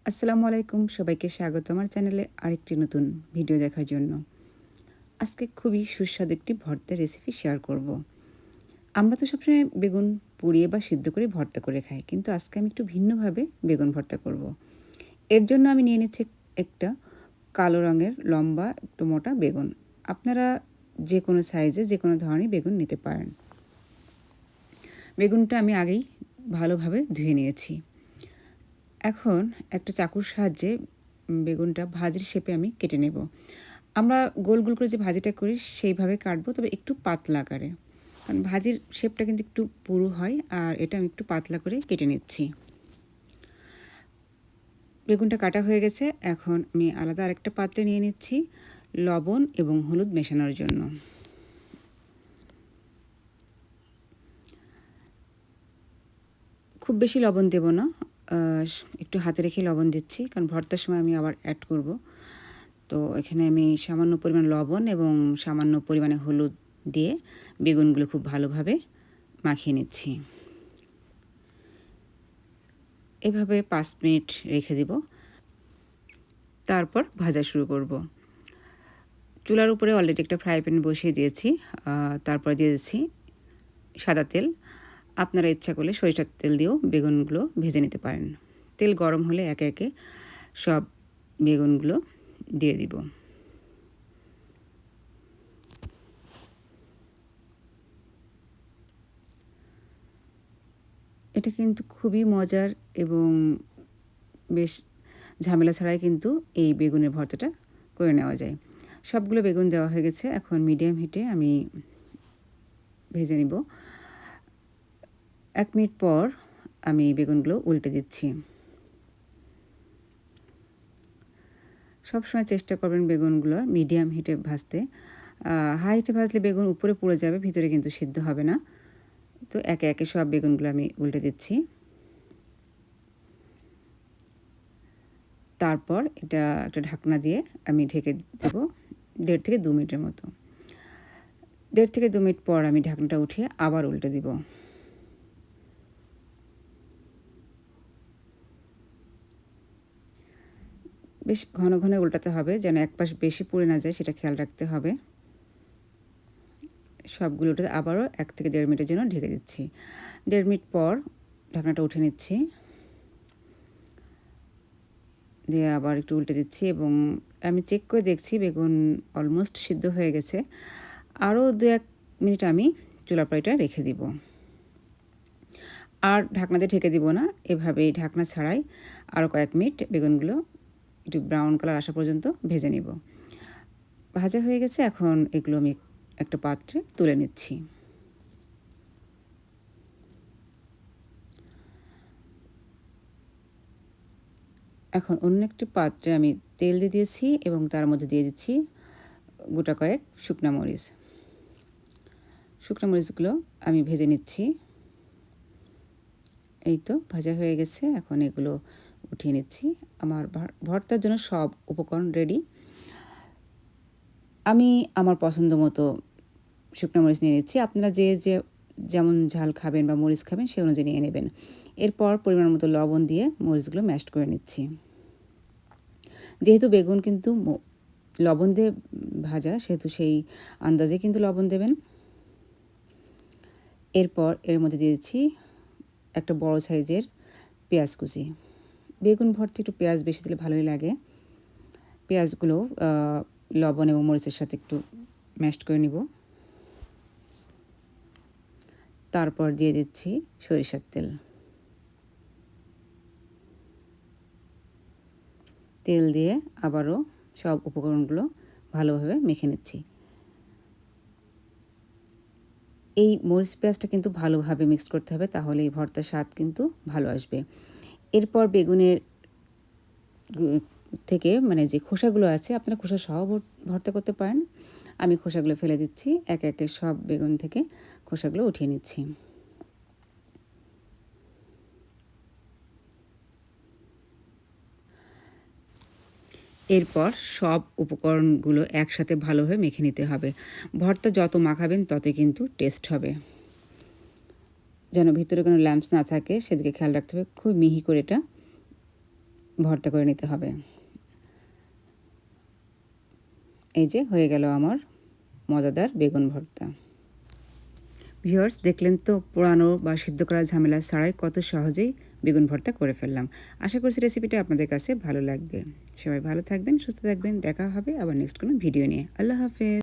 আসসালামু আলাইকুম, সবাইকে স্বাগত আমার চ্যানেলে আরেকটি নতুন ভিডিও দেখার জন্য। আজকে খুবই সুস্বাদু একটি ভর্তার রেসিপি শেয়ার করব। আমরা তো সবসময় বেগুন পুড়িয়ে বা সিদ্ধ করে ভর্তা করে খাই, কিন্তু আজকে আমি একটু ভিন্নভাবে বেগুন ভর্তা করব। এর জন্য আমি নিয়ে নিচ্ছি একটা কালো রঙের লম্বা একটু মোটা বেগুন। আপনারা যে কোনো সাইজে যে কোনো ধরনের বেগুন নিতে পারেন। বেগুনটা আমি আগেই ভালোভাবে ধুয়ে নিয়েছি। এখন একটা চাকুর সাহায্যে বেগুনটা ভাজির শেপে আমি কেটে নেব। আমরা গোল গোল করে যে ভাজিটা করি সেইভাবে কাটবো, তবে একটু পাতলা আকারে, কারণ ভাজির শেপটা কিন্তু একটু পুরু হয়। আর এটা আমি একটু পাতলা করে কেটে নিচ্ছি। বেগুনটা কাটা হয়ে গেছে। এখন আমি আলাদা আরেকটা পাত্রে নিয়ে নিচ্ছি লবণ এবং হলুদ মেশানোর জন্য। খুব বেশি লবণ দেব না, একটু হাতে রেখে লবণ দিচ্ছি, কারণ ভর্তার সময় আমি আবার অ্যাড করব। তো এখানে আমি সামান্য পরিমাণ লবণ এবং সামান্য পরিমাণে হলুদ দিয়ে বেগুনগুলো খুব ভালোভাবে মাখিয়ে নিচ্ছি। এভাবে 5 মিনিট রেখে দিব। তারপর ভাজা শুরু করব। চুলার উপরে অলরেডি একটা ফ্রাই প্যান বসিয়ে দিয়েছি। তারপর দিয়ে দিচ্ছি সাদা তেল। আপনারা ইচ্ছা করলে সরিষার তেল দিয়েও বেগুনগুলো ভেজে নিতে পারেন। তেল গরম হলে একে একে সব বেগুনগুলো দিয়ে দিব। এটা কিন্তু খুবই মজার এবং বেশ ঝামেলা ছাড়াই কিন্তু এই বেগুনের ভর্তাটা করে নেওয়া যায়। সবগুলো বেগুন দেওয়া হয়ে গেছে। এখন মিডিয়াম হিটে আমি ভেজে নিব। 1 মিনিট পর আমি বেগুনগুলো উল্টে দিচ্ছি। সবসময় চেষ্টা করবেন বেগুনগুলো মিডিয়াম হিটে ভাজতে। হাই হিটে ভাজলে বেগুন উপরে পুড়ে যাবে, ভিতরে কিন্তু সিদ্ধ হবে না। তো একে একে সব বেগুনগুলো আমি উল্টে দিচ্ছি। তারপর এটা একটা ঢাকনা দিয়ে আমি ঢেকে দেব 1.5 থেকে 2 মিনিটের মতো। 1.5 থেকে 2 মিনিট পর আমি ঢাকনাটা উঠিয়ে আবার উল্টে দিব। বেশ ঘন ঘন উল্টাতে হবে, যেন এক পাশ বেশি পুড়ে না যায়, সেটা খেয়াল রাখতে হবে। সবগুলোতে আবারও 1 থেকে 1.5 মিনিটের জন্য ঢেকে দিচ্ছি। 1.5 মিনিট পর ঢাকনাটা উঠে নিচ্ছি, দিয়ে আবার একটু উল্টে দিচ্ছি এবং আমি চেক করে দেখছি বেগুন অলমোস্ট সিদ্ধ হয়ে গেছে। আরও 2-1 মিনিট আমি চুলার পর এটা রেখে দিব। আর ঢাকনা দিয়ে ঢেকে দিব না, এভাবেই ঢাকনা ছাড়াই আরও কয়েক মিনিট বেগুনগুলো একটু ব্রাউন কালার আসা পর্যন্ত ভেজে নিব। ভাজা হয়ে গেছে। এখন এগুলো আমি একটা পাত্রে তুলে নিচ্ছি। এখন অন্য একটি পাত্রে আমি তেল দিয়ে দিয়েছি এবং তার মধ্যে দিয়ে দিচ্ছি গোটা কয়েক শুকনা মরিচ। শুকনো মরিচগুলো আমি ভেজে নিচ্ছি। এই তো ভাজা হয়ে গেছে। এখন এগুলো উঠিয়ে নিচ্ছি। আমার ভর্তার জন্য সব উপকরণ রেডি। আমি আমার পছন্দ মতো শুকনো মরিচ নিয়ে নিচ্ছি। আপনারা যেমন ঝাল খাবেন বা মরিচ খাবেন সেই অনুযায়ী নিয়ে নেবেন। এরপর পরিমাণ মতো লবণ দিয়ে মরিচগুলো ম্যাশ করে নিচ্ছি। যেহেতু বেগুন কিন্তু লবণ দিয়ে ভাজা, সেহেতু সেই আন্দাজে কিন্তু লবণ দেবেন। এরপর এর মধ্যে দিয়ে দিচ্ছি একটা বড় সাইজের পেঁয়াজ কুচি। বেগুন ভর্তা একটু পেঁয়াজ বেশি দিলে ভালোই লাগে। পেঁয়াজগুলো লবণ এবং মরিচের সাথে একটু ম্যাশ করে নিব। তারপর দিয়ে দিচ্ছি সরিষার তেল। তেল দিয়ে আবারও সব উপকরণগুলো ভালোভাবে মেখে নিচ্ছি। এই মরিচ পেঁয়াজটা কিন্তু ভালোভাবে মিক্স করতে হবে, তাহলে এই ভর্তার স্বাদ কিন্তু ভালো আসবে। এরপর বেগুনের থেকে মানে যে খোসাগুলো আছে, আপনারা খোসা সহ ভর্তা করতে পারেন। আমি খোসাগুলো ফেলে দিচ্ছি। একে একে সব বেগুন থেকে খোসাগুলো উঠিয়ে নিচ্ছি। এরপর সব উপকরণগুলো একসাথে ভালোভাবে মেখে নিতে হবে। ভর্তা যত মাখাবেন ততই কিন্তু টেস্ট হবে। যেন ভিতরে কোনো ল্যাম্পস না থাকে সেদিকে খেয়াল রাখতে হবে। খুব মিহি করে এটা ভর্তা করে নিতে হবে। এই যে হয়ে গেল আমার মজাদার বেগুন ভর্তা। ভিউয়ার্স, দেখলেন তো পোড়ানো বা সিদ্ধ করার ঝামেলা ছাড়াই কত সহজেই বেগুন ভর্তা করে ফেললাম। আশা করছি রেসিপিটা আপনাদের কাছে ভালো লাগবে। সবাই ভালো থাকবেন, সুস্থ থাকবেন। দেখা হবে আবার নেক্সট কোনো ভিডিও নিয়ে। আল্লাহ হাফেজ।